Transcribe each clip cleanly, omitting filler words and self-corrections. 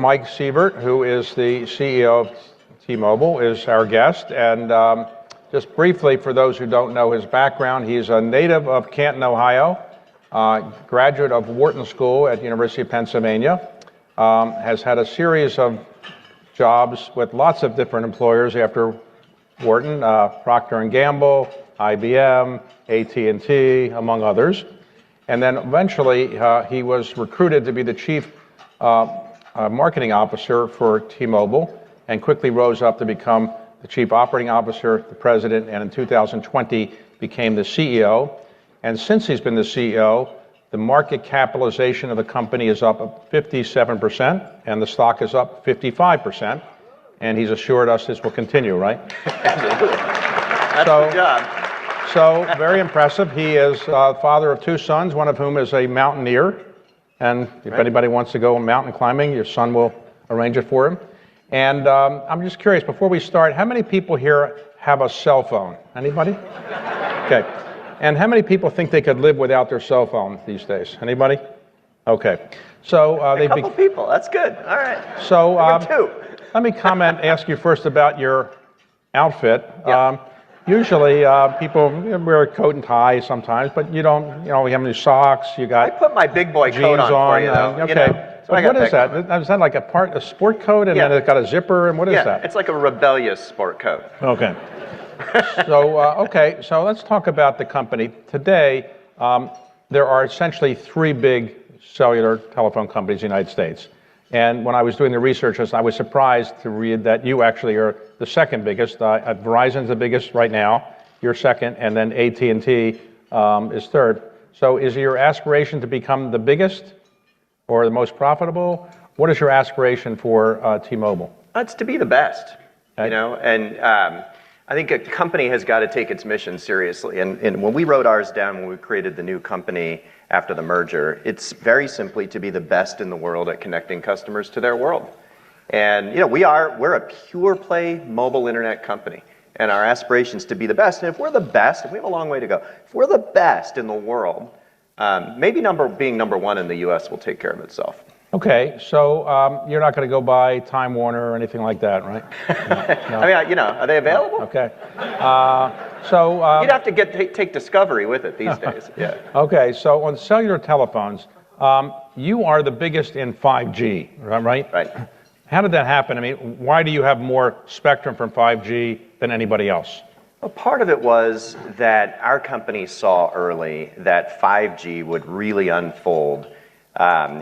Mike Seivert, who is the CEO of T-Mobile, is our guest. And just briefly, for those who don't know his background, he's a native of Canton, Ohio, graduate of Wharton School at the University of Pennsylvania, has had a series of jobs with lots of different employers after Wharton, Procter & Gamble, IBM, AT&T, among others. And then eventually he was recruited to be the chief marketing officer for T-Mobile and quickly rose up to become the chief operating officer, the president, and in 2020 became the CEO. And since he's been the CEO, the market capitalization of the company is up 57% and the stock is up 55%. And he's assured us this will continue, right? Absolutely. That's the job. So, very impressive. He is father of two sons, one of whom is a mountaineer. And if anybody wants to go mountain climbing, your son will arrange it for him. And I'm just curious, before we start, how many people here have a cell phone? Anybody? Okay. And how many people think they could live without their cell phone these days? Anybody? Okay. So a couple people. That's good. All right. So two. Let me ask you first about your outfit. Yeah. Usually, people wear a coat and tie sometimes, but you don't. You have new socks. You got. I put my big boy coat on for you, though. Okay. So what is that? Is that like a sport coat, and then it's got a zipper, and what is that? Yeah, it's like a rebellious sport coat. Okay. So let's talk about the company today. There are essentially three big cellular telephone companies in the United States. And when I was doing the research, I was surprised to read that you actually are the second biggest. Verizon's the biggest right now. You're second, and then AT&T is third. So is your aspiration to become the biggest or the most profitable? What is your aspiration for T-Mobile? It's to be the best, okay. And I think a company has got to take its mission seriously. And when we wrote ours down, when we created the new company after the merger, it's very simply to be the best in the world at connecting customers to their world. And we're a pure play mobile internet company. And our aspiration is to be the best. And if we're the best, and we have a long way to go, if we're the best in the world, maybe being number one in the US will take care of itself. Okay, so you're not going to go buy Time Warner or anything like that, right? No. I mean, are they available? Okay. You'd have to take Discovery with it these days. Yeah. Okay, so on cellular telephones, you are the biggest in 5G, right? Right. How did that happen? I mean, why do you have more spectrum from 5G than anybody else? Well, part of it was that our company saw early that 5G would really unfold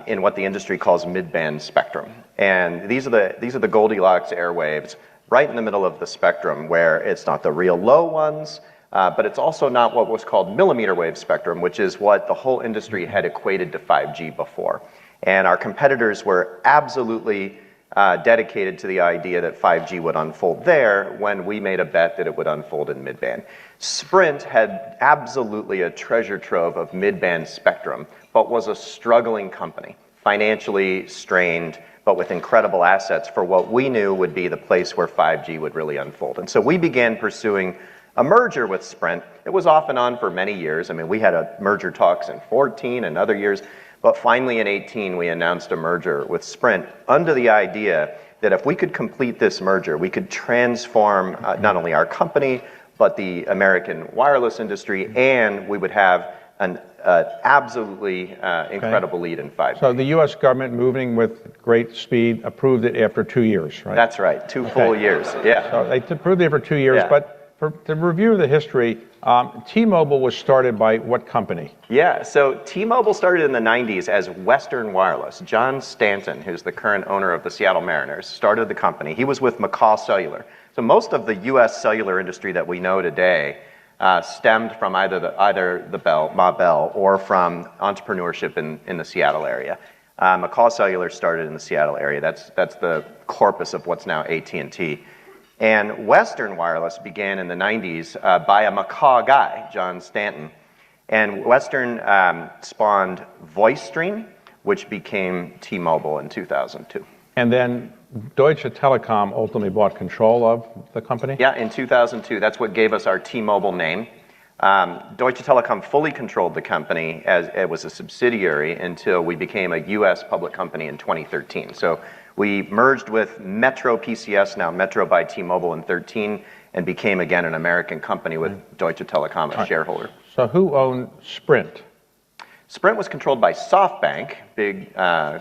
in what the industry calls mid-band spectrum. And these are the Goldilocks airwaves right in the middle of the spectrum, where it's not the real low ones, but it's also not what was called millimeter wave spectrum, which is what the whole industry had equated to 5G before. And our competitors were absolutely dedicated to the idea that 5G would unfold there when we made a bet that it would unfold in mid-band. Sprint had absolutely a treasure trove of mid-band spectrum, but was a struggling company, financially strained, but with incredible assets for what we knew would be the place where 5G would really unfold. And so we began pursuing a merger with Sprint. It was off and on for many years. I mean, we had merger talks in 2014 and other years, but finally in 2018 we announced a merger with Sprint under the idea that if we could complete this merger, we could transform not only our company, but the American wireless industry, and we would have an absolutely incredible lead in 5G. So the U.S. government, moving with great speed, approved it after 2 years, right? That's right, two full years, yeah. So they approved it for 2 years, but to review the history, T-Mobile was started by what company? Yeah, so T-Mobile started in the 90s as Western Wireless. John Stanton, who's the current owner of the Seattle Mariners, started the company. He was with McCaw Cellular. So most of the U.S. cellular industry that we know today stemmed from either the Ma Bell or from entrepreneurship in the Seattle area. McCaw Cellular started in the Seattle area. That's the corpus of what's now AT&T. And Western Wireless began in the 90s by a McCaw guy, John Stanton. And Western spawned VoiceStream, which became T-Mobile in 2002. And then Deutsche Telekom ultimately bought control of the company? Yeah, in 2002. That's what gave us our T-Mobile name. Deutsche Telekom fully controlled the company as it was a subsidiary until we became a U.S. public company in 2013. So We merged with Metro PCS, now Metro by T-Mobile in 2013, and became again an American company with Deutsche Telekom as shareholder. So who owned Sprint? Sprint was controlled by SoftBank, big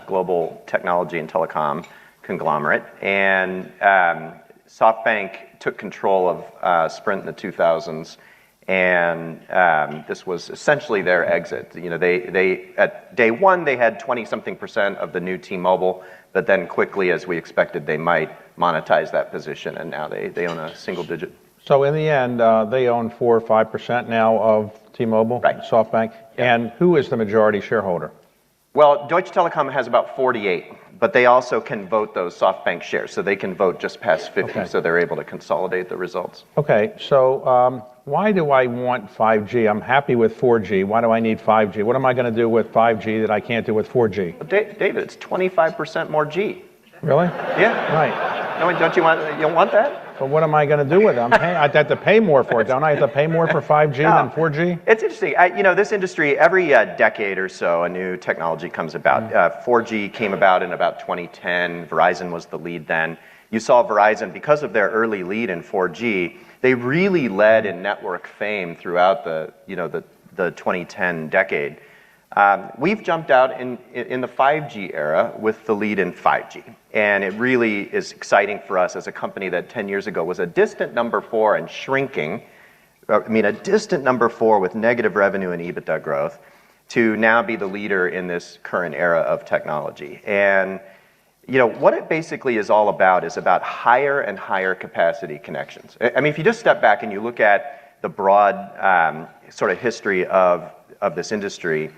global technology and telecom conglomerate, and SoftBank took control of Sprint in the 2000s, and this was essentially their exit. You know, they at day one they had 20-something% of the new T-Mobile, but then quickly, as we expected, they might monetize that position, and now they own a single digit. So in the end, they own 4 or 5% now of T-Mobile, right. SoftBank. Yeah. And who is the majority shareholder? Well, Deutsche Telekom has about 48, but they also can vote those SoftBank shares, so they can vote just past 50, okay. So they're able to consolidate the results. Okay, so why do I want 5G? I'm happy with 4G. Why do I need 5G? What am I going to do with 5G that I can't do with 4G? Well, David, it's 25% more G. Really? Yeah. Right. No, don't you want that? But what am I going to do with it? I have to pay more for it, don't I? I have to pay more for 5G than 4G? It's interesting. You know, this industry, every decade or so, a new technology comes about. 4G came about in about 2010. Verizon was the lead then. You saw Verizon, because of their early lead in 4G, they really led in network fame throughout the 2010 decade. We've jumped out in the 5G era with the lead in 5G. And it really is exciting for us as a company that 10 years ago was a distant number 4 and shrinking, a distant number 4 with negative revenue and EBITDA growth, to now be the leader in this current era of technology. And you know, what it basically is all about is about higher and higher capacity connections. I mean, if you just step back and you look at the broad sort of history of this industry,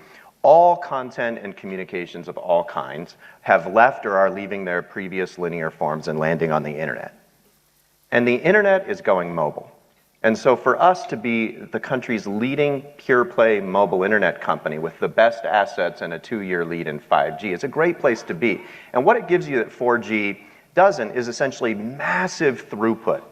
all content and communications of all kinds have left or are leaving their previous linear forms and landing on the internet. And the internet is going mobile. And so for us to be the country's leading pure play mobile internet company with the best assets and a 2-year lead in 5G is a great place to be. And what it gives you that 4G doesn't is essentially massive throughput.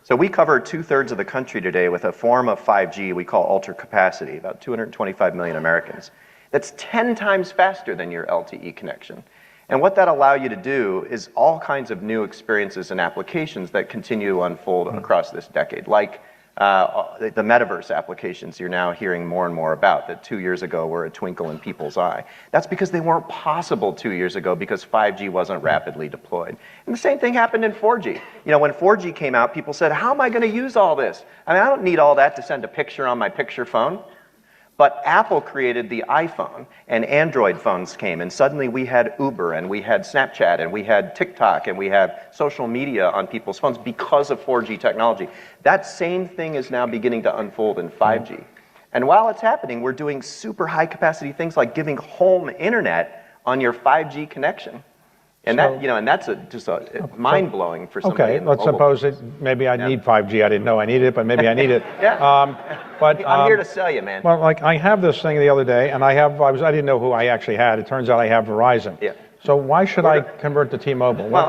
So we cover 2/3 of the country today with a form of 5G we call ultra capacity, about 225 million Americans. That's 10 times faster than your LTE connection. And what that allows you to do is all kinds of new experiences and applications that continue to unfold across this decade, like the metaverse applications you're now hearing more and more about that 2 years ago were a twinkle in people's eye. That's because they weren't possible 2 years ago because 5G wasn't rapidly deployed. And the same thing happened in 4G. You know, when 4G came out, people said, how am I going to use all this? I mean, I don't need all that to send a picture on my picture phone. But Apple created the iPhone, and Android phones came, and suddenly we had Uber, and we had Snapchat, and we had TikTok, and we have social media on people's phones because of 4G technology. That same thing is now beginning to unfold in 5G. And while it's happening, we're doing super high capacity things like giving home internet on your 5G connection. And that, you know, and that's just mind-blowing for somebody. Okay, let's suppose maybe I need 5G. I didn't know I needed it, but maybe I need it. Yeah. But I'm here to sell you, man. Well, like I have this thing the other day, and I didn't know who I actually had. It turns out I have Verizon. Yeah. So why should I convert to T-Mobile? Well,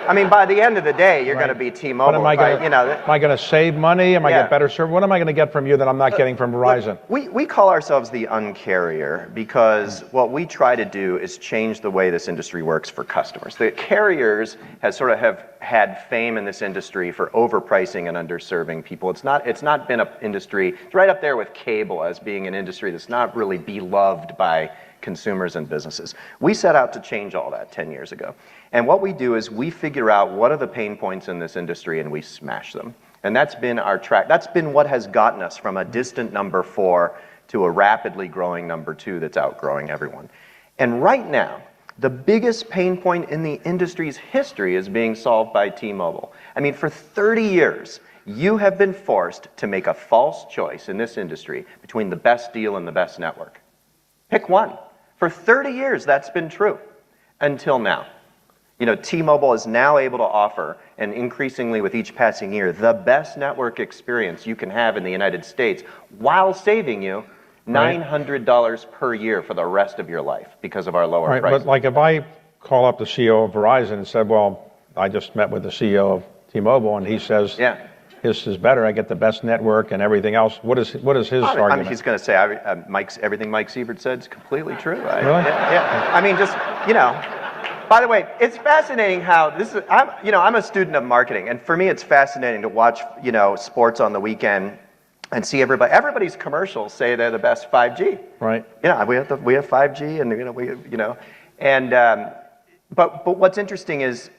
I mean, by the end of the day, you're going to be T-Mobile. Am I going to save money? Am I get better service? What am I going to get from you that I'm not getting from Verizon? Look, we call ourselves the uncarrier because what we try to do is change the way this industry works for customers. The carriers have had fame in this industry for overpricing and underserving people. It's not been an industry. It's right up there with cable as being an industry that's not really beloved by consumers and businesses. We set out to change all that 10 years ago. And what we do is we figure out what are the pain points in this industry and we smash them. And that's been our track. That's been what has gotten us from a distant number 4 to a rapidly growing number 2 that's outgrowing everyone. And right now, the biggest pain point in the industry's history is being solved by T-Mobile. I mean, for 30 years, you have been forced to make a false choice in this industry between the best deal and the best network. Pick one. For 30 years, that's been true, until now. You know, T-Mobile is now able to offer, and increasingly with each passing year, the best network experience you can have in the United States while saving you $900 per year for the rest of your life because of our lower prices. But like if I call up the CEO of Verizon and said, well, I just met with the CEO of T-Mobile, and he says, his is better. I get the best network and everything else. What is his argument? I mean, he's going to say, everything Mike Seivert said is completely true. Really? Yeah. I mean, just, you know, By the way, it's fascinating how I'm a student of marketing, and for me, it's fascinating to watch, sports on the weekend and see everybody's commercials say they're the best 5G. Right. We have 5G, and but what's interesting is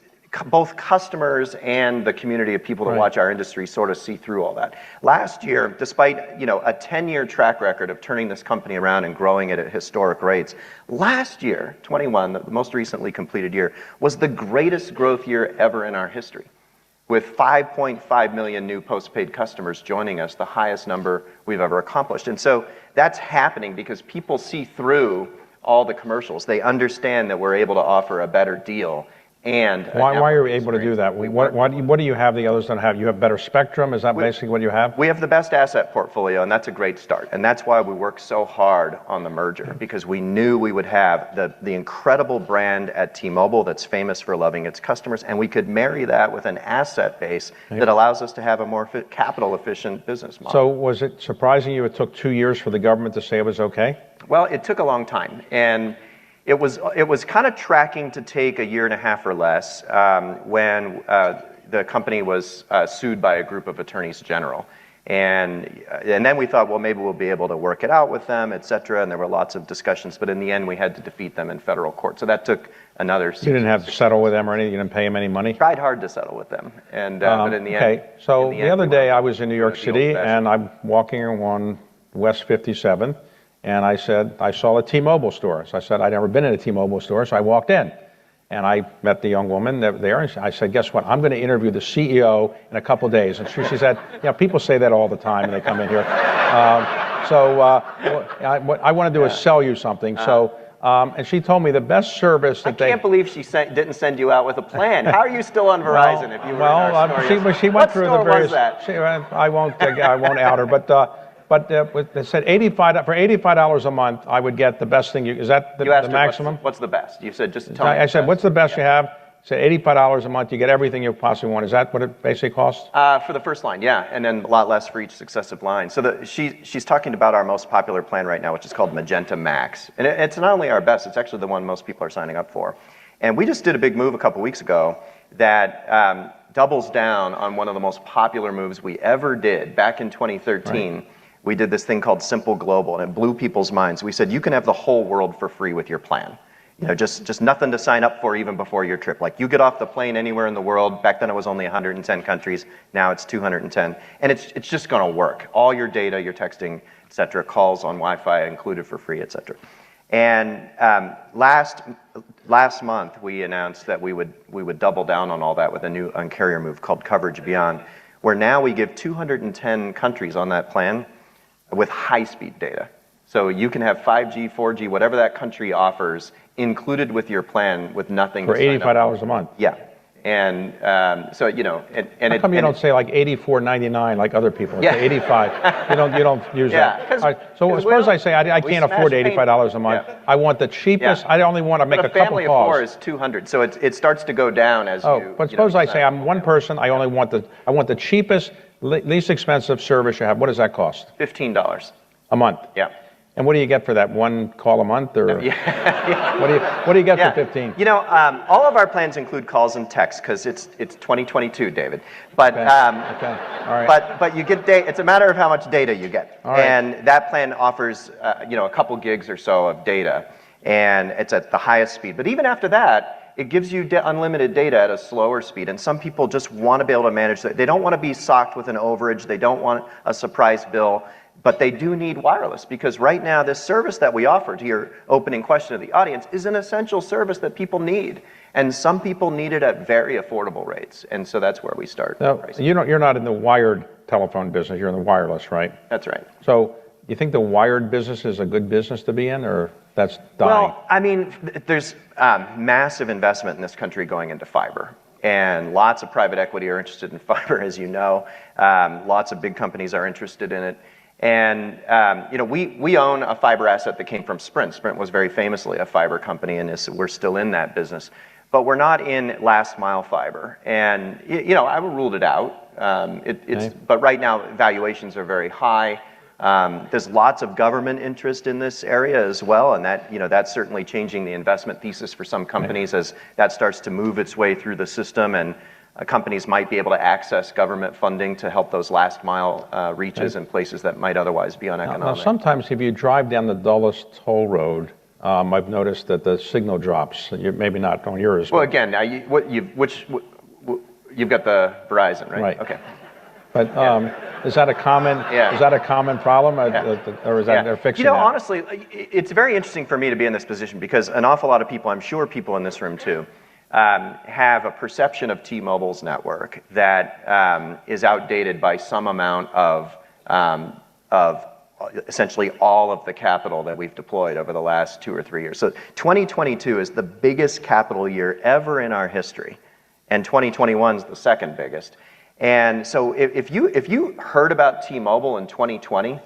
both customers and the community of people that watch our industry sort of see through all that. Last year, despite a 10-year track record of turning this company around and growing it at historic rates, last year, 21, the most recently completed year, was the greatest growth year ever in our history, with 5.5 million new postpaid customers joining us, the highest number we've ever accomplished. And so that's happening because people see through all the commercials. They understand that we're able to offer a better deal. And why are you able to do that? What do you have the others don't have? You have better spectrum? Is that basically what you have? We have the best asset portfolio, and that's a great start. And that's why we worked so hard on the merger, because we knew we would have the incredible brand at T-Mobile that's famous for loving its customers, and we could marry that with an asset base that allows us to have a more capital-efficient business model. So was it surprising you it took 2 years for the government to say it was okay? Well, it took a long time, and it was kind of tracking to take a year and a half or less when the company was sued by a group of attorneys general. And then we thought, well, maybe we'll be able to work it out with them, et cetera. And there were lots of discussions, but in the end, we had to defeat them in federal court. So that took another 6 You didn't have to settle with them or anything? You didn't pay them any money? Tried hard to settle with them, and but in the end. Okay, so the other day I was in New York City, and I'm walking on West 57th, and I said, I saw a T-Mobile store. So I said, I'd never been in a T-Mobile store, so I walked in. And I met the young woman there, and I said, guess what? I'm going to interview the CEO in a couple days. And she said, people say that all the time when they come in here. What I want to do is sell you something. And she told me the best service that I can't believe she didn't send you out with a plan. How are you still on Verizon if you were in our store? She went through the various. What store was that? I won't out her, but they said for $85 a month, I would get the best thing. Is that the maximum? What's the best? You said just tell me. I said, what's the best you have? I said $85 a month, you get everything you possibly want. Is that what it basically costs? For the first line, yeah, and then a lot less for each successive line. So she's talking about our most popular plan right now, which is called Magenta Max, and it's not only our best; it's actually the one most people are signing up for. And we just did a big move a couple weeks ago that doubles down on one of the most popular moves we ever did back in 2013. Right. We did this thing called Simple Global, and it blew people's minds. We said, you can have the whole world for free with your plan. Just nothing to sign up for even before your trip. Like, you get off the plane anywhere in the world. Back then it was only 110 countries. Now it's 210. And it's just going to work. All your data, your texting, et cetera, calls on Wi-Fi included for free, et cetera. And last month we announced that we would double down on all that with a new Un-carrier move called Coverage Beyond, where now we give 210 countries on that plan with high-speed data. So you can have 5G, 4G, whatever that country offers, included with your plan with nothing for $85 a month. Yeah. And so, how come you don't say like $84.99 like other people? Yeah. Say 85. You don't use that. Right, so suppose I say I can't afford $85 a month. Yeah. I want the cheapest. Yeah. I only want to make a couple calls. A family of 4 is 200. So it starts to go down as you. But suppose I say I'm one person. I want the cheapest, least expensive service you have. What does that cost? $15 a month. Yeah. And what do you get for that? One call a month, or what do you get for 15? All of our plans include calls and texts because it's 2022, David. But okay. All right. But you get data. It's a matter of how much data you get. All right. And that plan offers a couple gigs or so of data, and it's at the highest speed. But even after that, it gives you unlimited data at a slower speed. And some people just want to be able to manage that. They don't want to be socked with an overage. They don't want a surprise bill. But they do need wireless, because right now this service that we offer, to your opening question of the audience, is an essential service that people need. And some people need it at very affordable rates. And so that's where we start. Now, you're not in the wired telephone business, you're in the wireless, right? That's right. So you think the wired business is a good business to be in, or that's dying? Well, I mean, there's massive investment in this country going into fiber. And lots of private equity are interested in fiber, as you know. Lots of big companies are interested in it. And we own a fiber asset that came from Sprint. Sprint was very famously a fiber company, and we're still in that business. But we're not in last mile fiber. And I ruled it out. But right now valuations are very high. There's lots of government interest in this area as well, and that's certainly changing the investment thesis for some companies as that starts to move its way through the system, and companies might be able to access government funding to help those last mile reaches in places that might otherwise be uneconomic. Now, sometimes if you drive down the dullest toll road, I've noticed that the signal drops. Maybe not on yours. Well, again, now you've got the Verizon, right? Right. Okay. But is that a common problem, or is that they're fixing that? Honestly, it's very interesting for me to be in this position because an awful lot of people, I'm sure people in this room too, have a perception of T-Mobile's network that is outdated by some amount of essentially all of the capital that we've deployed over the last 2 or 3 years. So 2022 is the biggest capital year ever in our history, and 2021 is the second biggest. And so if you heard about T-Mobile in 2020,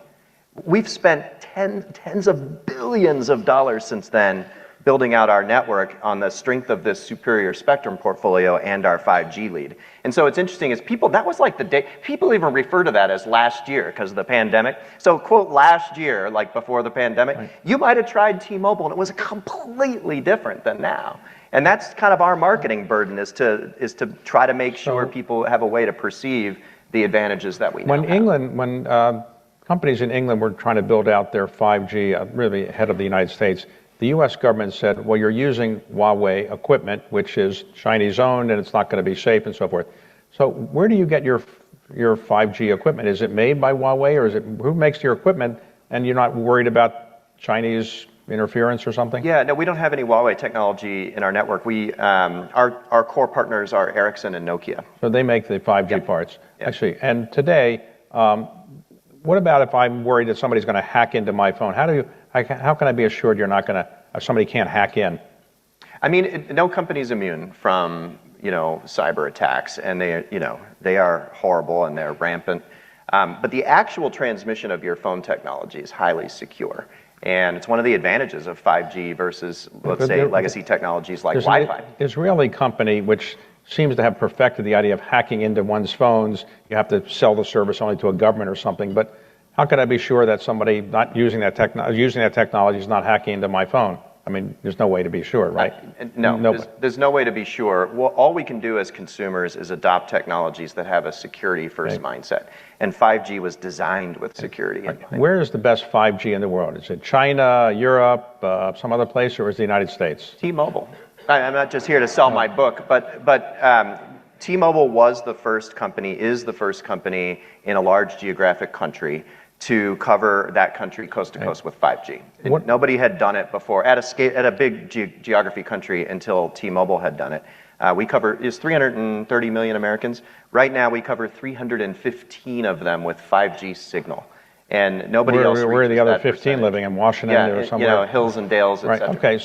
we've spent tens of billions of dollars since then building out our network on the strength of this superior spectrum portfolio and our 5G lead. And so it's interesting is that was like the day, people even refer to that as last year because of the pandemic. So quote, last year, like before the pandemic, right. You might have tried T-Mobile and it was completely different than now. And that's kind of our marketing burden is to try to make sure people have a way to perceive the advantages that we now have. When companies in England were trying to build out their 5G, really ahead of the United States, the U.S. government said, well, you're using Huawei equipment, which is Chinese owned, and it's not going to be safe and so forth. So where do you get your 5G equipment? Is it made by Huawei, or who makes your equipment, and you're not worried about Chinese interference or something? Yeah, no, we don't have any Huawei technology in our network. Our core partners are Ericsson and Nokia. So they make the 5G parts. Yep. I see. And today, what about if I'm worried that somebody's going to hack into my phone? How can I be assured somebody can't hack in? I mean, no company's immune from cyber attacks, and they are horrible and they're rampant. But the actual transmission of your phone technology is highly secure. And it's one of the advantages of 5G versus, let's say, legacy technologies like Wi-Fi. An Israeli company which seems to have perfected the idea of hacking into one's phones. You have to sell the service only to a government or something. But how can I be sure that somebody not using that technology is not hacking into my phone? I mean, there's no way to be sure, right? No, there's no way to be sure. Well, all we can do as consumers is adopt technologies that have a security-first mindset. And 5G was designed with security in mind. Where is the best 5G in the world? Is it China, Europe, some other place, or is it the United States? T-Mobile. I'm not just here to sell my book, but T-Mobile is the first company in a large geographic country to cover that country coast to coast with 5G. Nobody had done it before at a big geography country until T-Mobile had done it. We cover 330 million Americans. Right now we cover 315 of them with 5G signal. And nobody else reaches that. Where are the other 15 living? In Washington or somewhere? Hills and dales, right. etc. Okay,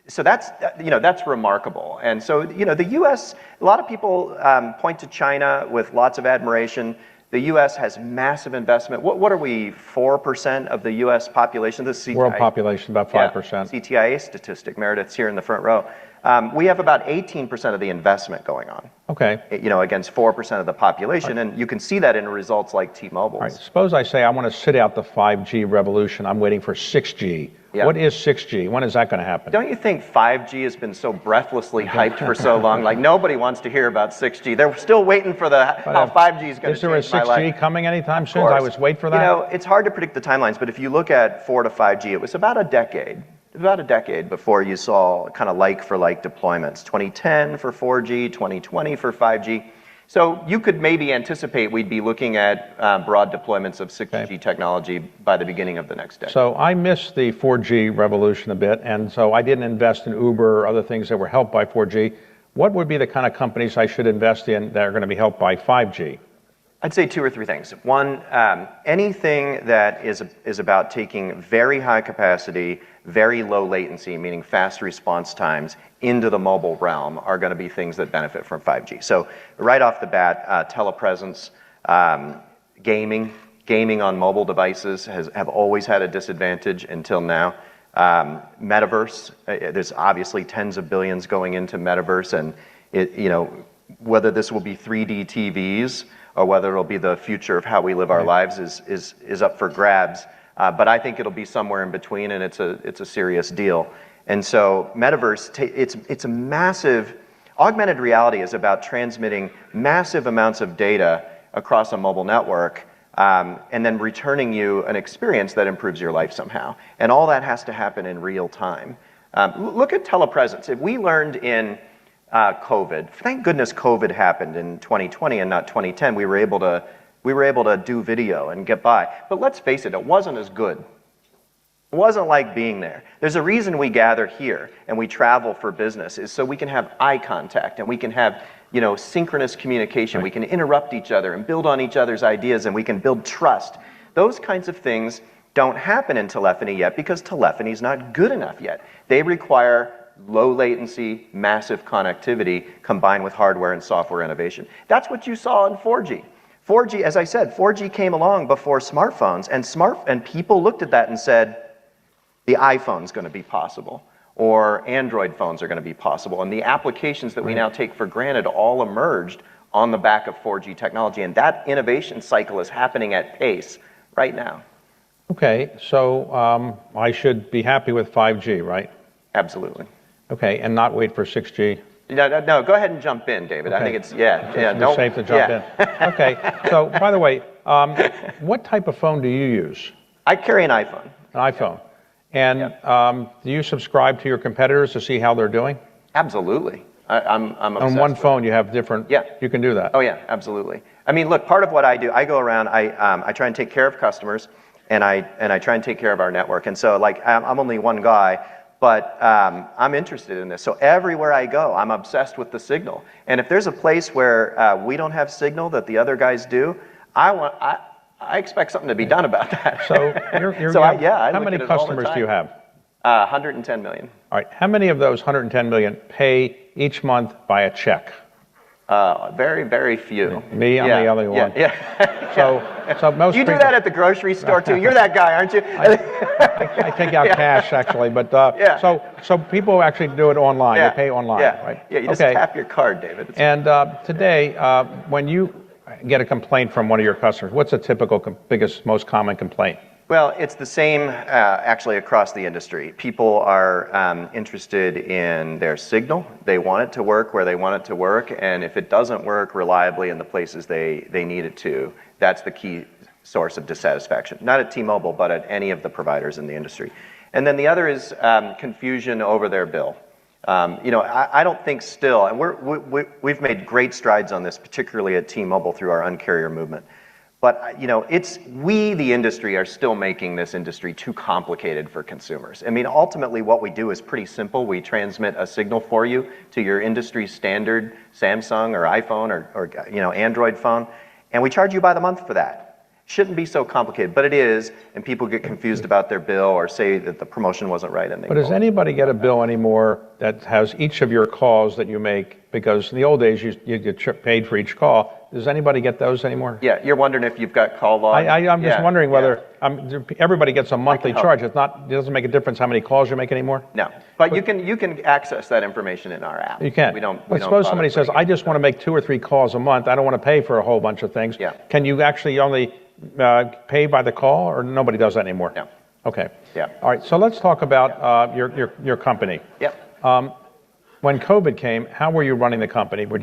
so that's remarkable. And so, the U.S., a lot of people point to China with lots of admiration. The U.S. has massive investment. What are we, 4% of the U.S. population? World population, about 5%. CTIA statistic. Meredith's here in the front row. We have about 18% of the investment going on. Okay. Against 4% of the population, and you can see that in results like T-Mobile's. All right. Suppose I say I want to sit out the 5G revolution. I'm waiting for 6G. Yeah. What is 6G? When is that going to happen? Don't you think 5G has been so breathlessly hyped for so long? Like nobody wants to hear about 6G. They're still waiting for how 5G is going to change my life. Is there a 6G coming anytime soon? I was wait for that. It's hard to predict the timelines, but if you look at 4 to 5G, it was about a decade before you saw kind of like-for-like deployments. 2010 for 4G, 2020 for 5G. So you could maybe anticipate we'd be looking at broad deployments of 6G technology by the beginning of the next decade. So I missed the 4G revolution a bit, and so I didn't invest in Uber or other things that were helped by 4G. What would be the kind of companies I should invest in that are going to be helped by 5G? I'd say 2 or 3 things. One, anything that is about taking very high capacity, very low latency, meaning fast response times, into the mobile realm are going to be things that benefit from 5G. So right off the bat, telepresence, gaming on mobile devices have always had a disadvantage until now. Metaverse, there's obviously tens of billions going into metaverse, and whether this will be 3D TVs or whether it'll be the future of how we live our lives is up for grabs. But I think it'll be somewhere in between, and it's a serious deal. And so metaverse, it's a massive, augmented reality is about transmitting massive amounts of data across a mobile network, and then returning you an experience that improves your life somehow. And all that has to happen in real time. Look at telepresence. If we learned in COVID, thank goodness COVID happened in 2020 and not 2010. We were able to do video and get by. But let's face it, it wasn't as good. It wasn't like being there. There's a reason we gather here and we travel for business, is so we can have eye contact and we can have, synchronous communication. We can interrupt each other and build on each other's ideas, and we can build trust. Those kinds of things don't happen in telephony yet because telephony is not good enough yet. They require low latency, massive connectivity combined with hardware and software innovation. That's what you saw in 4G. 4G, as I said, 4G came along before smartphones, and people looked at that and said, the iPhone's going to be possible, or Android phones are going to be possible, and the applications that we now take for granted all emerged on the back of 4G technology, and that innovation cycle is happening at pace right now. Okay, so I should be happy with 5G, right? Absolutely. Okay, and not wait for 6G? No, go ahead and jump in, David. Okay. I think it's, It's safe to jump in. Okay, so by the way, what type of phone do you use? I carry an iPhone. An iPhone. And do you subscribe to your competitors to see how they're doing? Absolutely. I'm obsessed On one with phone, you have different. Yeah. You can do that. Oh yeah, absolutely. I mean, look, part of what I do, I go around, I try and take care of customers, and I try and take care of our network. And so, like, I'm only one guy, but I'm interested in this. So everywhere I go, I'm obsessed with the signal. And if there's a place where we don't have signal that the other guys do, I expect something to be done about that. So how many customers do you have? 110 million. All right. How many of those 110 million pay each month by a check? Very, very few. Me, I'm the other one. Yeah. So most you do people, that at the grocery store too. You're that guy, aren't you? I take out cash actually, but so people actually do it online. They pay online, right? Yeah, you just tap your card, David. And today, when you get a complaint from one of your customers, what's the typical biggest, most common complaint? Well, it's the same actually across the industry. People are interested in their signal. They want it to work where they want it to work, and if it doesn't work reliably in the places they need it to, that's the key source of dissatisfaction. Not at T-Mobile, but at any of the providers in the industry. And then the other is confusion over their bill. I don't think still, and we've made great strides on this, particularly at T-Mobile through our Un-carrier movement. But we, the industry, are still making this industry too complicated for consumers. I mean, ultimately, what we do is pretty simple. We transmit a signal for you to your industry standard Samsung or iPhone or Android phone, and we charge you by the month for that. Shouldn't be so complicated, but it is, and people get confused about their bill or say that the promotion wasn't right. But does anybody get a bill anymore that has each of your calls that you make? Because in the old days, you get paid for each call. Does anybody get those anymore? Yeah, you're wondering if you've got call logs? I'm just wondering whether everybody gets a monthly charge. It doesn't make a difference how many calls you make anymore? No, but you can access that information in our app. You can. But suppose somebody says, I just want to make 2 or 3 calls a month. I don't want to pay for a whole bunch of things. Yeah. Can you actually only pay by the call, or nobody does that anymore? No. Okay. Yeah. All right, so let's talk about your company. Yep. When COVID came, how were you running the company? Were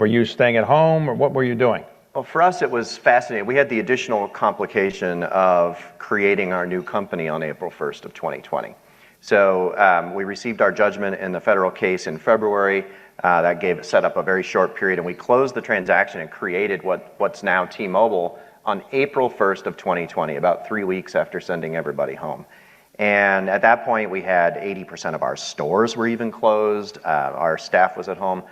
you staying at home, or what were you doing? Well, for us, it was fascinating. We had the additional complication of creating our new company on April 1st of 2020. So we received our judgment in the federal case in February. That set up a very short period, and we closed the transaction and created what's now T-Mobile on April 1st of 2020, about 3 weeks after sending everybody home. And at that point, we had 80% of our stores were even closed. Our staff was at home.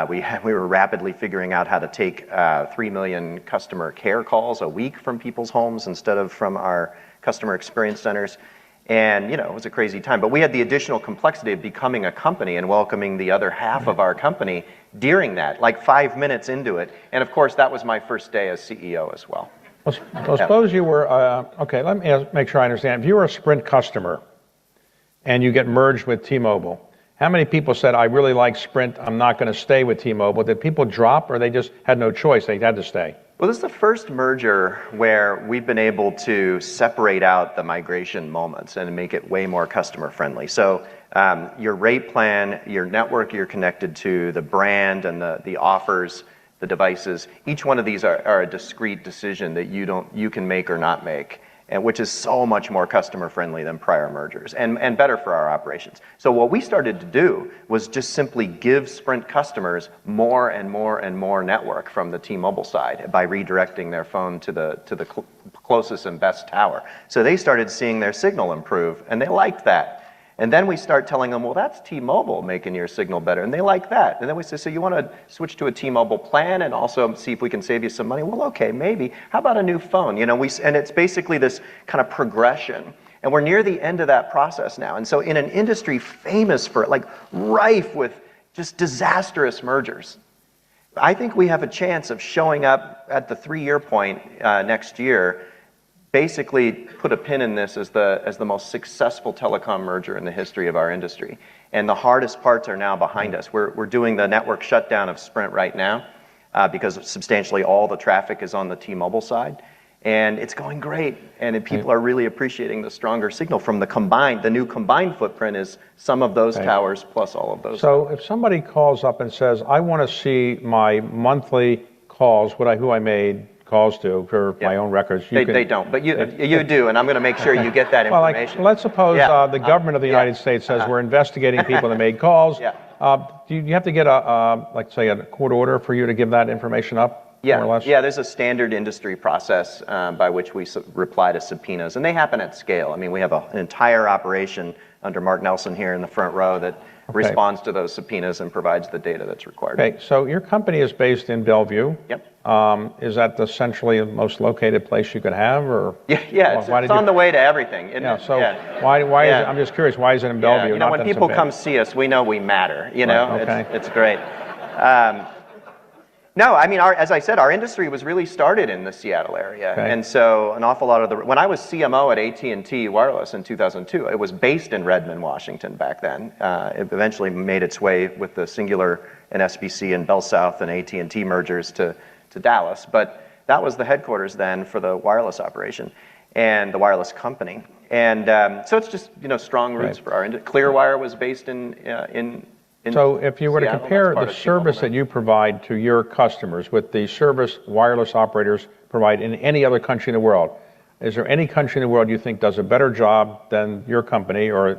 We were rapidly figuring out how to take 3 million customer care calls a week from people's homes instead of from our customer experience centers. And, it was a crazy time. But we had the additional complexity of becoming a company and welcoming the other half of our company during that, like 5 minutes into it. And, of course, that was my first day as CEO as well. Well, suppose you were, okay, let me make sure I understand. If you were a Sprint customer and you get merged with T-Mobile How many people said, I really like Sprint, I'm not going to stay with T-Mobile? Did people drop, or they just had no choice, they had to stay? Well, this is the first merger where we've been able to separate out the migration moments and make it way more customer friendly. So your rate plan, your network you're connected to, the brand and the offers, the devices, each one of these are a discrete decision that you can make or not make, and which is so much more customer friendly than prior mergers and better for our operations. So what we started to do was just simply give Sprint customers more and more and more network from the T-Mobile side by redirecting their phone to the closest and best tower. So they started seeing their signal improve, and they liked that. And then we start telling them, well, that's T-Mobile making your signal better, and they like that. And then we say, so you want to switch to a T-Mobile plan and also see if we can save you some money? Well, okay, maybe. How about a new phone? You know, and it's basically this kind of progression. And we're near the end of that process now. And so in an industry famous for, like, rife with just disastrous mergers, I think we have a chance of showing up at the 3-year point next year, basically put a pin in this as the most successful telecom merger in the history of our industry. And the hardest parts are now behind us. We're doing the network shutdown of Sprint right now because substantially all the traffic is on the T-Mobile side. And it's going great. And people are really appreciating the stronger signal from the new combined footprint is some of those towers plus all of those. So if somebody calls up and says, I want to see my monthly calls, who I made calls to for my own records. They don't, but you do, and I'm going to make sure you get that information. Well, let's suppose the government of the United States says we're investigating people that made calls. Do you have to get like say a court order for you to give that information up? More or less? Yeah, there's a standard industry process by which we reply to subpoenas, and they happen at scale. I mean, we have an entire operation under Mark Nelson here in the front row that responds to those subpoenas and provides the data that's required. Okay, so your company is based in Bellevue. Yep. Is that the centrally most located place you could have, or? Yeah, it's on the way to everything. Why is it, I'm just curious, why is it in Bellevue? You know, when people come see us, we know we matter, you know? Okay. It's great. No, I mean, as I said, our industry was really started in the Seattle area. Okay. And so an awful lot of when I was CMO at AT&T Wireless in 2002, it was based in Redmond, Washington back then. It eventually made its way with the Singular and SBC and Bell South and AT&T mergers to Dallas. But that was the headquarters then for the wireless operation and the wireless company. And so it's just, strong roots for our industry. Clearwire was based in So if you were to Seattle, compare the service that you provide to your customers with the service wireless operators provide in any other country in the world, is there any country in the world you think does a better job than your company or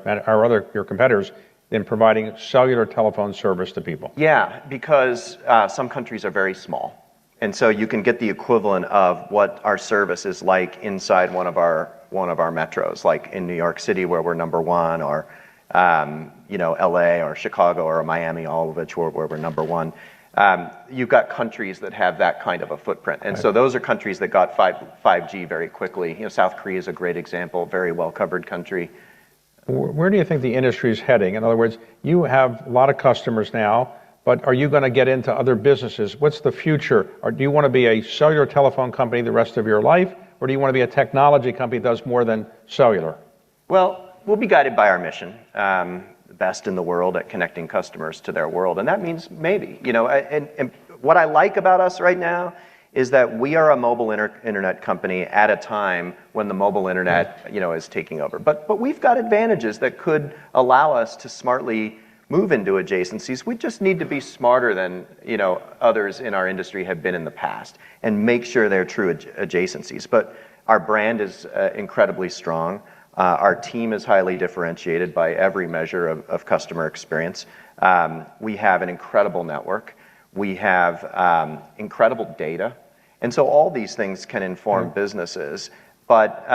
your competitors in providing cellular telephone service to people? Yeah, because some countries are very small. And so you can get the equivalent of what our service is like inside one of our metros, like in New York City where we're number one, or LA or Chicago or Miami, all of which where we're number one. You've got countries that have that kind of a footprint. And so those are countries that got 5G very quickly. South Korea is a great example, very well covered country. Where do you think the industry is heading? In other words, you have a lot of customers now, but are you going to get into other businesses? What's the future? Or do you want to be a cellular telephone company the rest of your life? Or do you want to be a technology company that does more than cellular? Well, we'll be guided by our mission, the best in the world at connecting customers to their world. And that means maybe, and what I like about us right now is that we are a mobile internet company at a time when the mobile internet, is taking over. But we've got advantages that could allow us to smartly move into adjacencies. We just need to be smarter than, others in our industry have been in the past and make sure they're true adjacencies. But our brand is incredibly strong. Our team is highly differentiated by every measure of customer experience. We have an incredible network. We have incredible data. And so all these things can inform businesses. But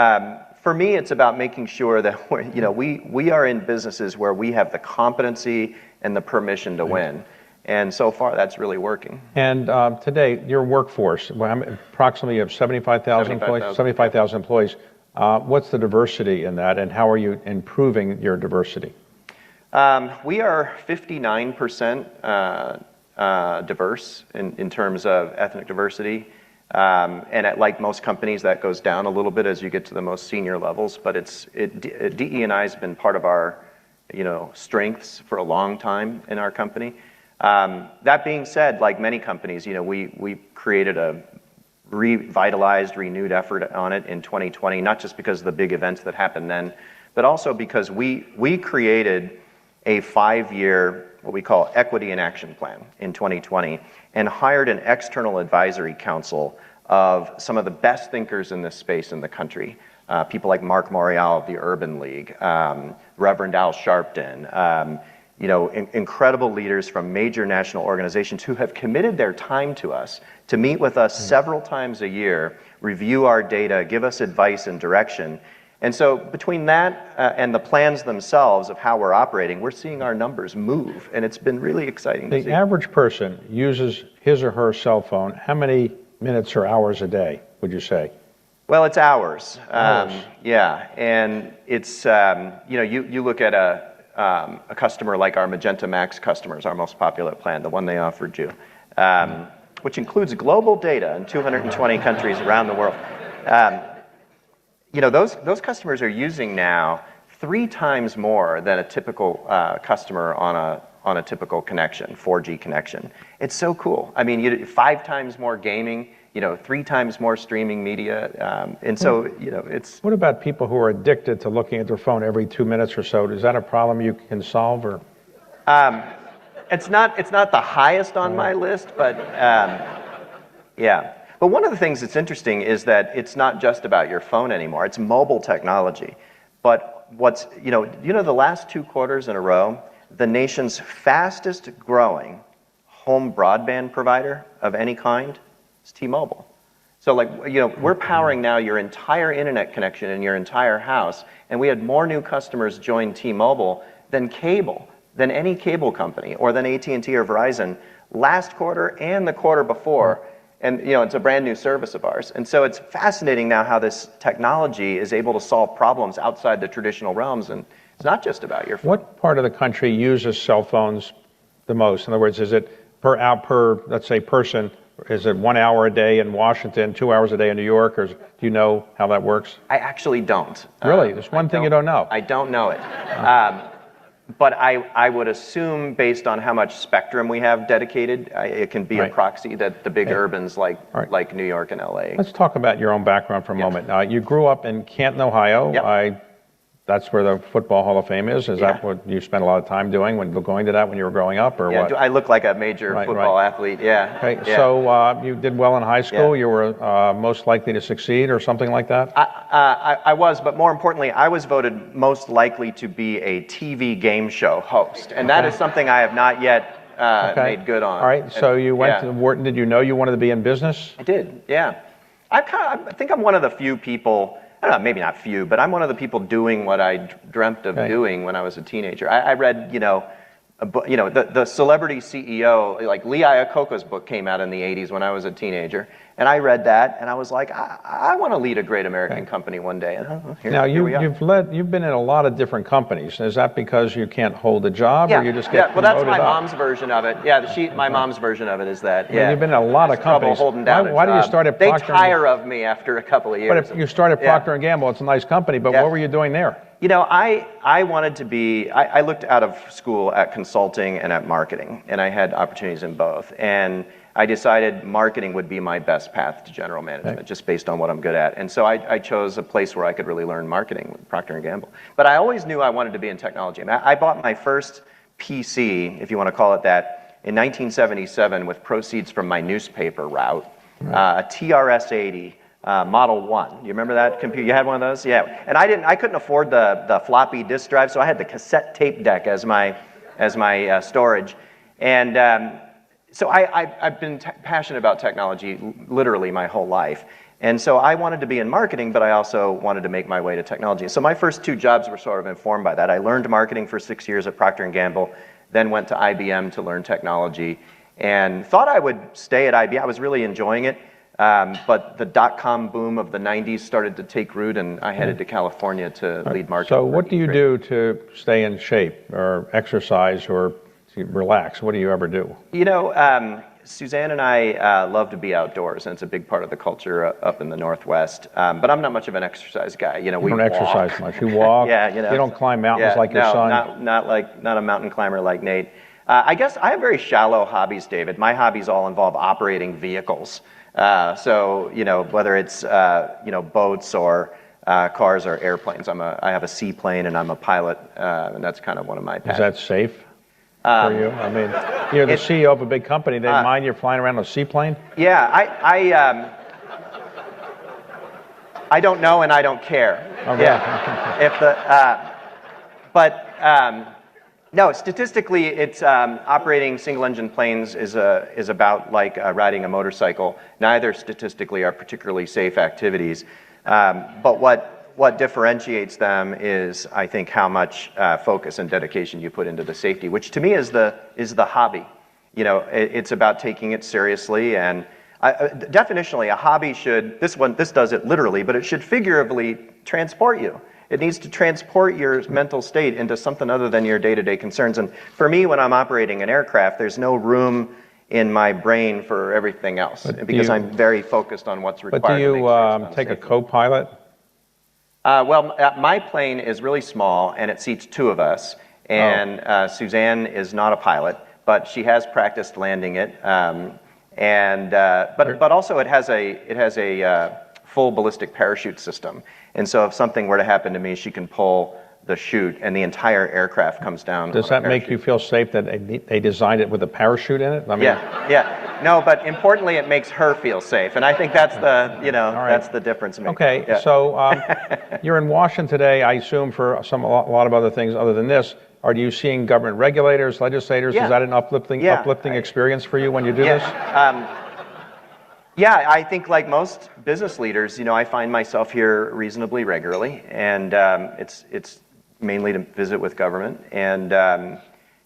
for me, it's about making sure that we are in businesses where we have the competency and the permission to win. And so far, that's really working. And today, your workforce, approximately you have 75,000 employees. 75,000 employees. What's the diversity in that, and how are you improving your diversity? We are 59% diverse in terms of ethnic diversity. And like most companies, that goes down a little bit as you get to the most senior levels. But DE&I has been part of our strengths for a long time in our company. That being said, like many companies, we created a revitalized, renewed effort on it in 2020, not just because of the big events that happened then, but also because we created a 5-year, what we call Equity in Action Plan in 2020, and hired an external advisory council of some of the best thinkers in this space in the country. People like Mark Morial of the Urban League, Reverend Al Sharpton, incredible leaders from major national organizations who have committed their time to us to meet with us several times a year, review our data, give us advice and direction. And so between that and the plans themselves of how we're operating, we're seeing our numbers move, and it's been really exciting to see. The average person uses his or her cell phone how many minutes or hours a day, would you say? Well, it's hours. Yeah, and it's, you look at a customer like our Magenta Max customers, our most popular plan, the one they offered you, which includes global data in 220 countries around the world. Those customers are using now 3 times more than a typical customer on a typical connection, 4G connection. It's so cool. I mean, 5 times more gaming, 3 times more streaming media, and so it's. What about people who are addicted to looking at their phone every 2 minutes or so? Is that a problem you can solve, or? It's not the highest on my list, but yeah. But one of the things that's interesting is that it's not just about your phone anymore. It's mobile technology. But the last 2 quarters in a row, the nation's fastest growing home broadband provider of any kind is T-Mobile. So we're powering now your entire internet connection in your entire house, and we had more new customers join T-Mobile than any cable company, or than AT&T or Verizon last quarter and the quarter before. And it's a brand new service of ours. And so it's fascinating now how this technology is able to solve problems outside the traditional realms, and it's not just about your phone. What part of the country uses cell phones the most? In other words, is it per let's say, person? Is it 1 hour a day in Washington, 2 hours a day in New York, or do you know how that works? I actually don't. Really? There's one thing you don't know. I don't know it. But I would assume, based on how much spectrum we have dedicated, it can be a proxy that the big urbans like New York and LA. Let's talk about your own background for a moment. You grew up in Canton, Ohio. Yep. That's where the Football Hall of Fame is. Is that what you spent a lot of time doing going to that when you were growing up, or what? I look like a major football athlete. Yeah. Okay. Yeah. So you did well in high school. Yeah. You were most likely to succeed, or something like that. I was, but more importantly, I was voted most likely to be a TV game show host, and that is something I have not yet made good on. All right. So you went to Wharton. Did you know you wanted to be in business? I did. Yeah. I think I'm one of the few people. I don't know, maybe not few, but I'm one of the people doing what I dreamt of doing when I was a teenager. I read, the celebrity CEO, like Lee Iacocca's book came out in the 80s when I was a teenager, and I read that, and I was like, I want to lead a great American company one day. And here we are. You've been in a lot of different companies. Is that because you can't hold a job, or you just get promoted well, that's my up? mom's version of it. Yeah, my mom's version of it is that. Yeah, you've been in a lot of companies. Holding down why did you start at Procter? They tire of me after a couple of years. But if you started Procter & Gamble, it's a nice company, but what were you doing there? I wanted to be, I looked out of school at consulting and at marketing, and I had opportunities in both. And I decided marketing would be my best path to general management, just based on what I'm good at. And so I chose a place where I could really learn marketing with Procter & Gamble. But I always knew I wanted to be in technology. I bought my first PC, if you want to call it that, in 1977 with proceeds from my newspaper route, a TRS-80. Model 1. You remember that computer? You had one of those? Yeah. And I couldn't afford the floppy disk drive, so I had the cassette tape deck as my storage. And so I've been passionate about technology literally my whole life. And so I wanted to be in marketing, but I also wanted to make my way to technology. So my first 2 jobs were sort of informed by that. I learned marketing for 6 years at Procter & Gamble, then went to IBM to learn technology, and thought I would stay at IBM. I was really enjoying it. But the dot-com boom of the 90s started to take root, and I headed to California to lead marketing. So what do you do to stay in shape, or exercise, or to relax? What do you ever do? Suzanne and I love to be outdoors, and it's a big part of the culture up in the Northwest. But I'm not much of an exercise guy. You know, You don't exercise much. You walk. Yeah, you know. You don't climb mountains like your son. Not a mountain climber like Nate. I guess I have very shallow hobbies, David. My hobbies all involve operating vehicles. So, you know, whether it's, you know, boats or cars or airplanes. I have a seaplane and I'm a pilot, and that's kind of one of my passions. Is that safe for you? I mean, you're the CEO of a big company. They mind you flying around on a seaplane? Yeah, I don't know and I don't care. Okay. Yeah. No, statistically, it's operating single-engine planes is about like riding a motorcycle. Neither statistically are particularly safe activities. But what differentiates them is, I think, how much focus and dedication you put into the safety, which to me is the hobby. You know, it's about taking it seriously, and definitionally, a hobby should, this does it literally, but it should figuratively transport you. It needs to transport your mental state into something other than your day-to-day concerns. And for me, when I'm operating an aircraft, there's no room in my brain for everything else, because I'm very focused on what's required. But do you take a co-pilot? Well, my plane is really small, and it seats 2 of us. And Suzanne is not a pilot, but she has practiced landing it. But also it has a full ballistic parachute system. And so if something were to happen to me, she can pull the chute and the entire aircraft comes down. Does that make you feel safe that they designed it with a parachute in it? I mean, yeah. No, but importantly, it makes her feel safe. And I think that's the, you know, that's the difference. Okay, so you're in Washington today, I assume, for a lot of other things other than this. Are you seeing government regulators, legislators? Yeah. Is that an uplifting experience for you when you do this? Yeah, I think like most business leaders, you know, I find myself here reasonably regularly, and it's mainly to visit with government, and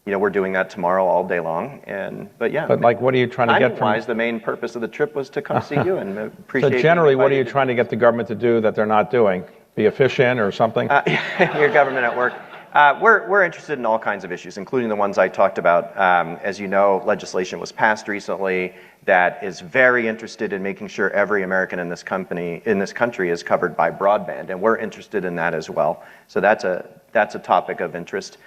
you know, we're doing that tomorrow all day long, But like, what are you trying to get from? Timing-wise, the main purpose of the trip was to come see you and appreciate. So generally, what are you trying to get the government to do that they're not doing? Be efficient or something? Your government at work. We're interested in all kinds of issues, including the ones I talked about. As you know, legislation was passed recently that is very interested in making sure every American in this country is covered by broadband, and we're interested in that as well. So that's a topic of interest.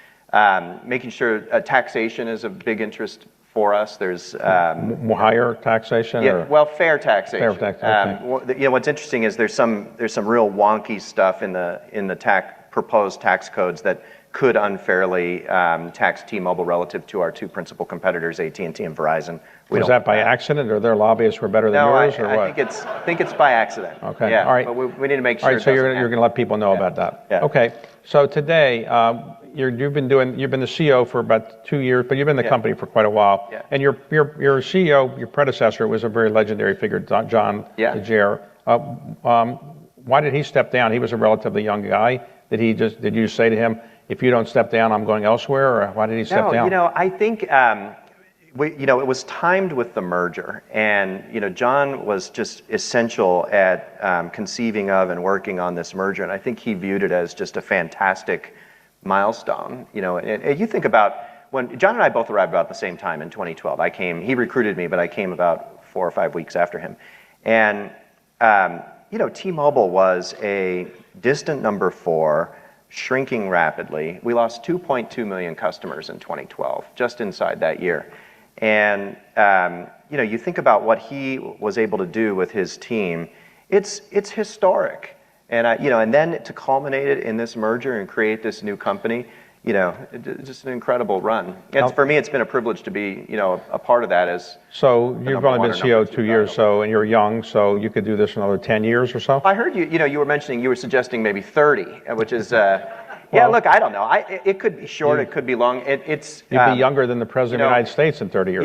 Making sure taxation is a big interest for us. There's higher taxation. Yeah, well, fair taxation. Fair taxation. Okay. You know, what's interesting is there's some real wonky stuff in the proposed tax codes that could unfairly tax T-Mobile relative to our 2 principal competitors, AT&T and Verizon. Was that by accident, or their lobbyists were better than yours, or what? I think it's by accident. Okay. Yeah, all right. But we need to make sure. All right. So you're going to let people know about that. Yeah. Okay. So today, you've been the CEO for about 2 years, but you've been in the company for quite a while. Yeah. And your CEO, your predecessor, was a very legendary figure, John DeJere. Why did he step down? He was a relatively young guy. Did you say to him, if you don't step down, I'm going elsewhere, or why did he step down? No, you know, I think it was timed with the merger, and you know, John was just essential at conceiving of and working on this merger, and I think he viewed it as just a fantastic milestone. You know, and you think about when John and I both arrived about the same time in 2012. He recruited me, but I came about 4 or 5 weeks after him, and you know, T-Mobile was a distant number 4, shrinking rapidly. We lost 2.2 million customers in 2012, just inside that year. And you know, you think about what he was able to do with his team. It's historic, and you know, and then to culminate it in this merger and create this new company. You know, just an incredible run. And for me, it's been a privilege to be, you know, a part of that. So you've only been CEO 2 years, and you're young, so you could do this another 10 years or so? I heard you were suggesting maybe 30, which is, yeah, look, I don't know. It could be short, it could be long. You'd be younger than the President of the United States in 30 years.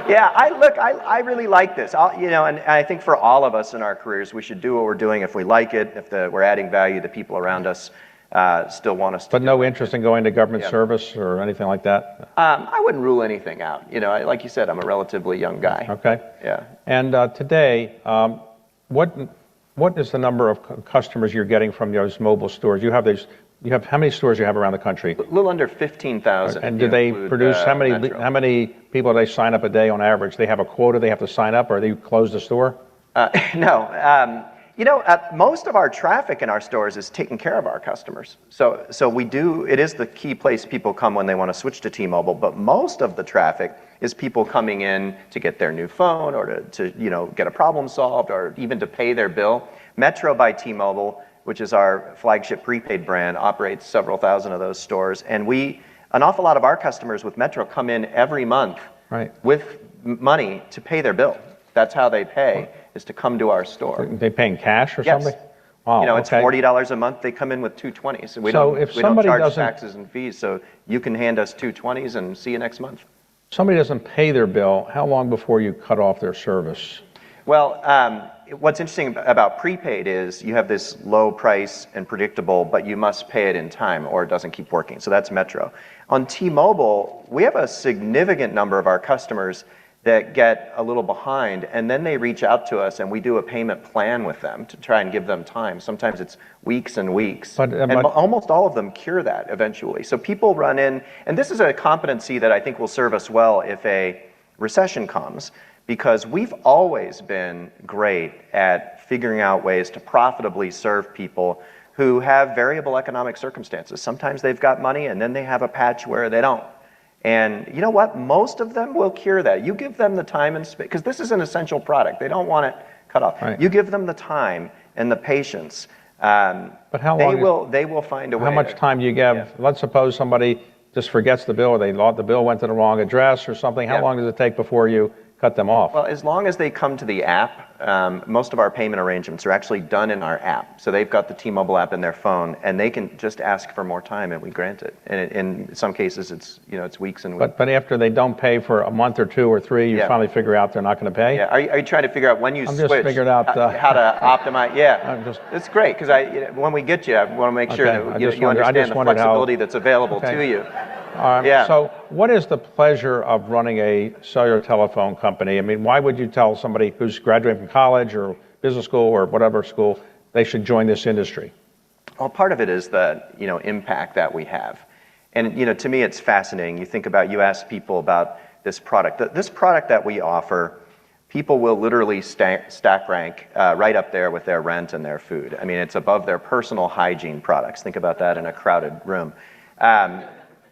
Yeah, I really like this. You know, and I think for all of us in our careers, we should do what we're doing if we like it, if we're adding value, the people around us still want us to. But no interest in going to government service or anything like that? I wouldn't rule anything out. You know, like you said, I'm a relatively young guy. Okay. Yeah. And today, what is the number of customers you're getting from those mobile stores? You have these you have, how many stores do you have around the country? A little under 15,000. And do they produce, how many people do they sign up a day on average? They have a quota they have to sign up, or they close the store? No. Most of our traffic in our stores is taking care of our customers. So we do, it is the key place people come when they want to switch to T-Mobile, but most of the traffic is people coming in to get their new phone or to get a problem solved or even to pay their bill. Metro by T-Mobile, which is our flagship prepaid brand, operates several thousand of those stores. And an awful lot of our customers with Metro come in every month with money to pay their bill. That's how they pay, is to come to our store. They paying cash or something? Wow, it's $40 a month. They come in with $220. So we don't charge taxes and fees. So you can hand us $220s and see you next month. Somebody doesn't pay their bill, how long before you cut off their service? Well, what's interesting about prepaid is you have this low price and predictable, but you must pay it in time or it doesn't keep working. So that's Metro. On T-Mobile, we have a significant number of our customers that get a little behind, and then they reach out to us and we do a payment plan with them to try and give them time. Sometimes it's weeks and weeks, and almost all of them cure that eventually. So people run in, and this is a competency that I think will serve us well if a recession comes, because we've always been great at figuring out ways to profitably serve people who have variable economic circumstances. Sometimes they've got money and then they have a patch where they don't. And you know what? Most of them will cure that. You give them the time and space, because this is an essential product. They don't want it cut off. Right. You give them the time and the patience. But how long they will find a way. How much time do you give? Yeah. Let's suppose somebody just forgets the bill, or the bill went to the wrong address or something. How long does it take before you cut them off? Well, as long as they come to the app, most of our payment arrangements are actually done in our app. So they've got the T-Mobile app in their phone, and they can just ask for more time, and we grant it. And in some cases, it's weeks and weeks. But after they don't pay for a month or two or three, you finally figure out they're not going to pay? Yeah. Are you trying to figure out when you switch? Just figured out how to optimize. Yeah. It's great, because when we get you, I want to make sure that you understand the flexibility that's available to you. So what is the pleasure of running a cellular telephone company? I mean, why would you tell somebody who's graduating from college or business school or whatever school they should join this industry? Well, part of it is the impact that we have. And to me it's fascinating. You ask people about this product. This product that we offer, people will literally stack rank right up there with their rent and their food. I mean, it's above their personal hygiene products. Think about that in a crowded room.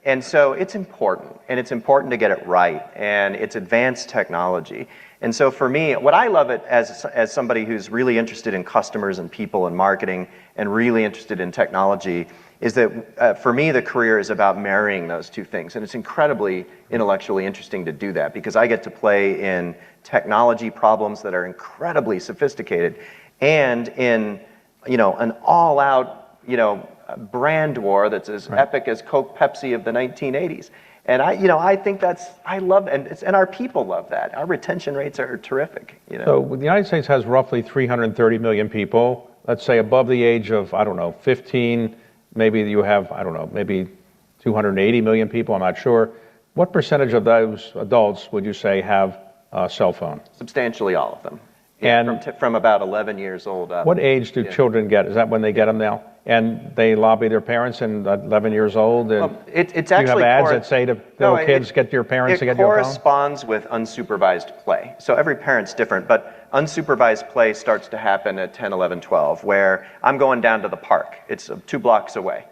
And so it's important, and it's important to get it right, and it's advanced technology. And so for me, what I love it as somebody who's really interested in customers and people and marketing and really interested in technology is that for me, the career is about marrying those two things. And it's incredibly intellectually interesting to do that, because I get to play in technology problems that are incredibly sophisticated and in, an all-out, brand war that's as epic as Coke Pepsi of the 1980s. And I think I love, and our people love that. Our retention rates are terrific. So the United States has roughly 330 million people, let's say above the age of, 15, maybe you have, maybe 280 million people, I'm not sure. What percentage of those adults would you say have a cell phone? Substantially all of them. And from about 11 years old up. What age do children get? Is that when they get them now? And they lobby their parents and 11 years old? And it's actually, do you have ads that say to little kids, get your parents to get your phone? It corresponds with unsupervised play. So every parent's different, but unsupervised play starts to happen at 10, 11, 12, where I'm going down to the park. It's 2 blocks away,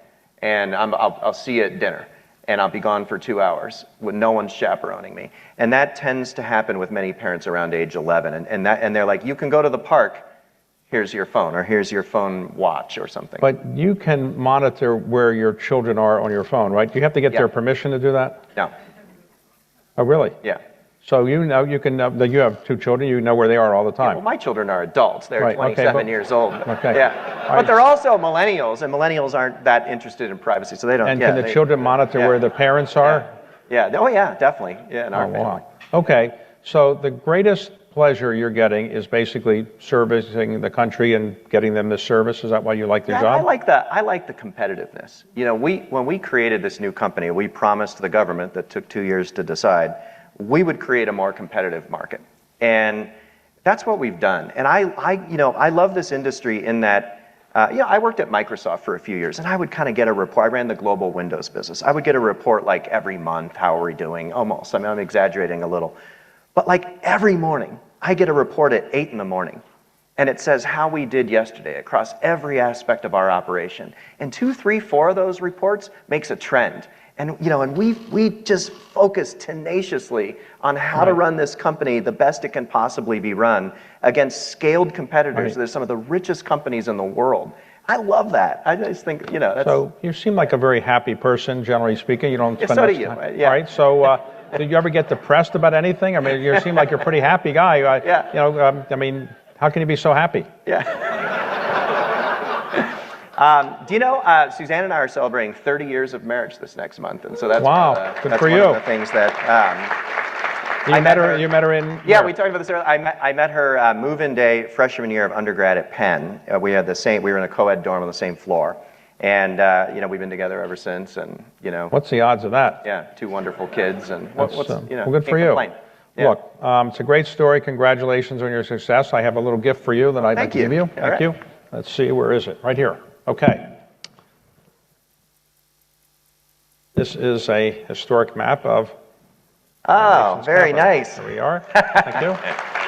and I'll see you at dinner. And I'll be gone for 2 hours with no one chaperoning me. And that tends to happen with many parents around age 11. And they're like, you can go to the park, here's your phone, or here's your phone watch or something. But you can monitor where your children are on your phone, right? Do you have to get their permission to do that? No. Oh, really? Yeah. So you have 2 children, you know where they are all the time. Yeah, well, my children are adults. They're 27 years old. Okay. Yeah. But they're also millennials, and millennials aren't that interested in privacy, so they don't. And can the children monitor where the parents are? Yeah. Oh, yeah, definitely. Yeah, in our family. Wow. Okay. So the greatest pleasure you're getting is basically servicing the country and getting them this service. Is that why you like your job? I like the competitiveness. When we created this new company, we promised the government, that took 2 years to decide, we would create a more competitive market. And that's what we've done. And I love this industry in that I worked at Microsoft for a few years, and I would kind of get a report. I ran the global Windows business. I would get a report like every month, how are we doing? Almost. I mean, I'm exaggerating a little. But like every morning, I get a report at 8 in the morning, and it says how we did yesterday across every aspect of our operation. And 2, 3, 4 of those reports makes a trend. And we just focus tenaciously on how to run this company the best it can possibly be run against scaled competitors. They're some of the richest companies in the world. I love that. I just think, that's... So you seem like a very happy person, generally speaking. You don't spend so much do you. time. Yeah. Right? So did you ever get depressed about anything? I mean, you seem like you're a pretty happy guy. Yeah. I mean, how can you be so happy? Yeah. Do you know, Suzanne and I are celebrating 30 years of marriage this next month, and so that's good for one you. of the things that You met her in. Yeah, we talked about this earlier. I met her move-in day freshman year of undergrad at Penn. We were in a co-ed dorm on the same floor, and we've been together ever since. And what's the odds of that? Yeah, 2 wonderful kids, and well, good for you. Yeah. Look, it's a great story. Congratulations on your success. I have a little gift for you that I'd like to give you. Thank you. Let's see, where is it? Right here. Okay. This is a historic map of... Oh, very nice. Here we are. Thank you.